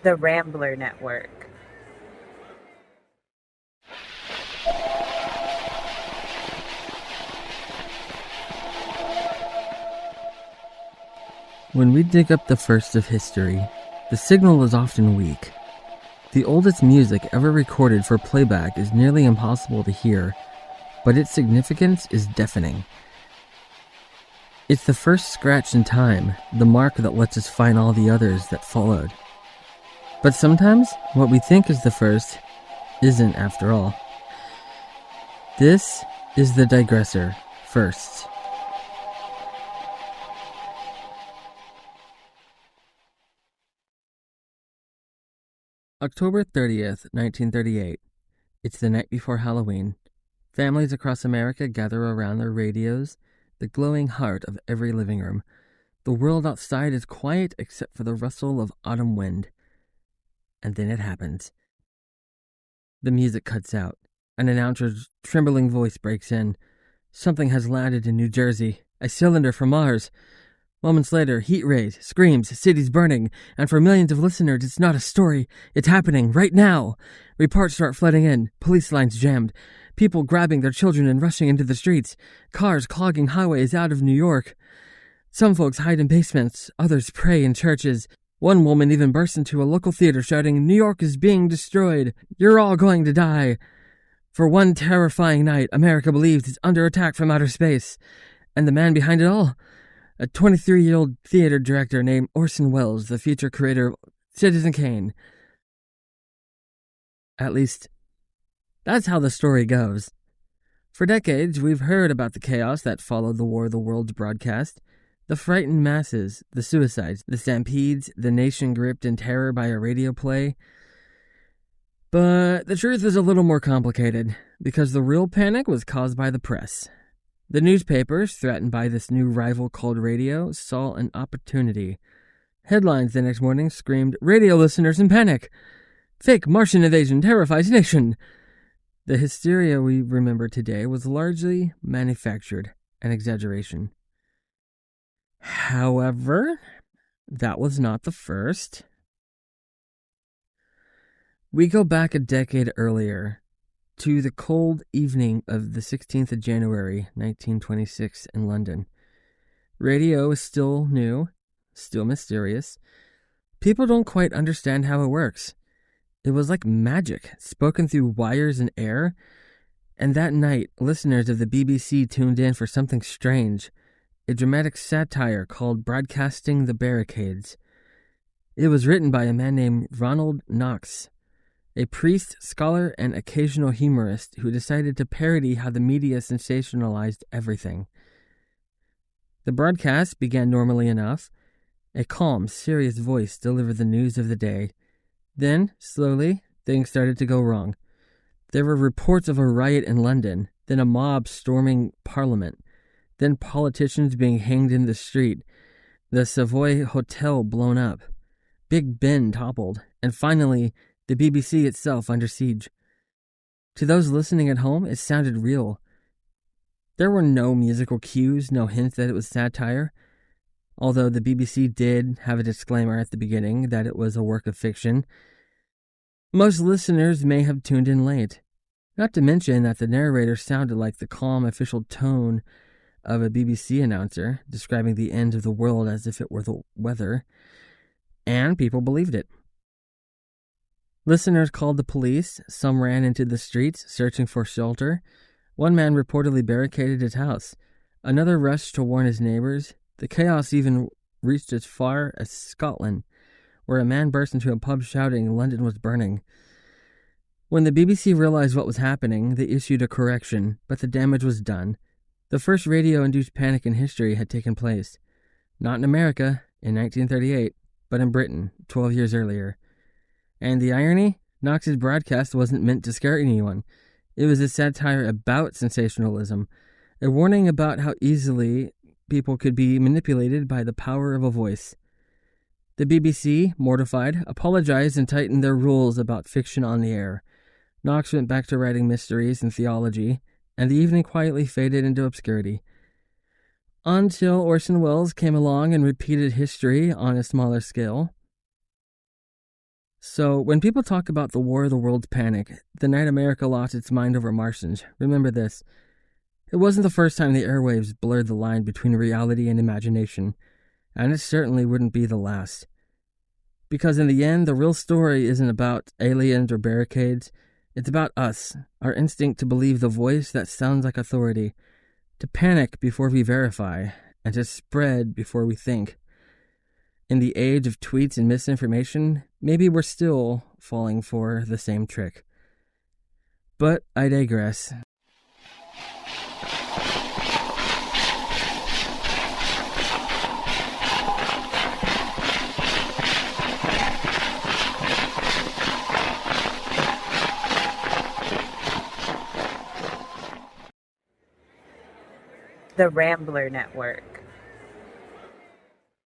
the Rambler Network. When we dig up the first of history, the signal is often weak. The oldest music ever recorded for playback is nearly impossible to hear, but its significance is deafening. It's the first scratch in time, the mark that lets us find all the others that followed. But sometimes, what we think is the first isn't after all. This is the Digressor Firsts. October 30th, 1938. It's the night before Halloween. Families across America gather around their radios, the glowing heart of every living room. The world outside is quiet except for the rustle of autumn wind. And then it happens. The music cuts out. An announcer's trembling voice breaks in. Something has landed in New Jersey. A cylinder from Mars. Moments later, heat rays, screams, cities burning, and for millions of listeners, it's not a story. It's happening right now. Reports start flooding in, police lines jammed, people grabbing their children and rushing into the streets, cars clogging highways out of New York. Some folks hide in basements, others pray in churches. One woman even burst into a local theater shouting, "New York is being destroyed. You're all going to die." For one terrifying night, America believes it's under attack from outer space. And the man behind it all? A 23-year-old theater director named Orson Welles, the future creator of Citizen Kane. At least, that's how the story goes. For decades, we've heard about the chaos that followed the War of the Worlds broadcast. The frightened masses, the suicides, the stampedes, the nation gripped in terror by a radio play. But the truth is a little more complicated, because the real panic was caused by the press. The newspapers, threatened by this new rival called radio, saw an opportunity. Headlines the next morning screamed, "Radio listeners in panic! Fake Martian invasion terrifies nation!" The hysteria we remember today was largely manufactured, an exaggeration. However, that was not the first. We go back a decade earlier, to the cold evening of the 16th of January, 1926 in London. Radio is still new, still mysterious. People don't quite understand how it works. It was like magic, spoken through wires and air. And that night, listeners of the BBC tuned in for something strange, a dramatic satire called Broadcasting the Barricades. It was written by a man named Ronald Knox, a priest, scholar, and occasional humorist who decided to parody how the media sensationalized everything. The broadcast began normally enough. A calm, serious voice delivered the news of the day. Then, slowly, things started to go wrong. There were reports of a riot in London, then a mob storming Parliament, then politicians being hanged in the street, the Savoy Hotel blown up, Big Ben toppled, and finally, the BBC itself under siege. To those listening at home, it sounded real. There were no musical cues, no hints that it was satire, although the BBC did have a disclaimer at the beginning that it was a work of fiction. Most listeners may have tuned in late, not to mention that the narrator sounded like the calm official tone of a BBC announcer describing the end of the world as if it were the weather, and people believed it. Listeners called the police. Some ran into the streets, searching for shelter. One man reportedly barricaded his house. Another rushed to warn his neighbors. The chaos even reached as far as Scotland, where a man burst into a pub shouting London was burning. When the BBC realized what was happening, they issued a correction, but the damage was done. The first radio-induced panic in history had taken place. Not in America, in 1938, but in Britain, 12 years earlier. And the irony? Knox's broadcast wasn't meant to scare anyone. It was a satire about sensationalism, a warning about how easily people could be manipulated by the power of a voice. The BBC, mortified, apologized and tightened their rules about fiction on the air. Knox went back to writing mysteries and theology, and the evening quietly faded into obscurity. Until Orson Welles came along and repeated history on a smaller scale. So, when people talk about the War of the Worlds panic, the night America lost its mind over Martians, remember this. It wasn't the first time the airwaves blurred the line between reality and imagination, and it certainly wouldn't be the last. Because in the end, the real story isn't about aliens or barricades. It's about us, our instinct to believe the voice that sounds like authority, to panic before we verify, and to spread before we think. In the age of tweets and misinformation, maybe we're still falling for the same trick. But I digress. The Rambler Network.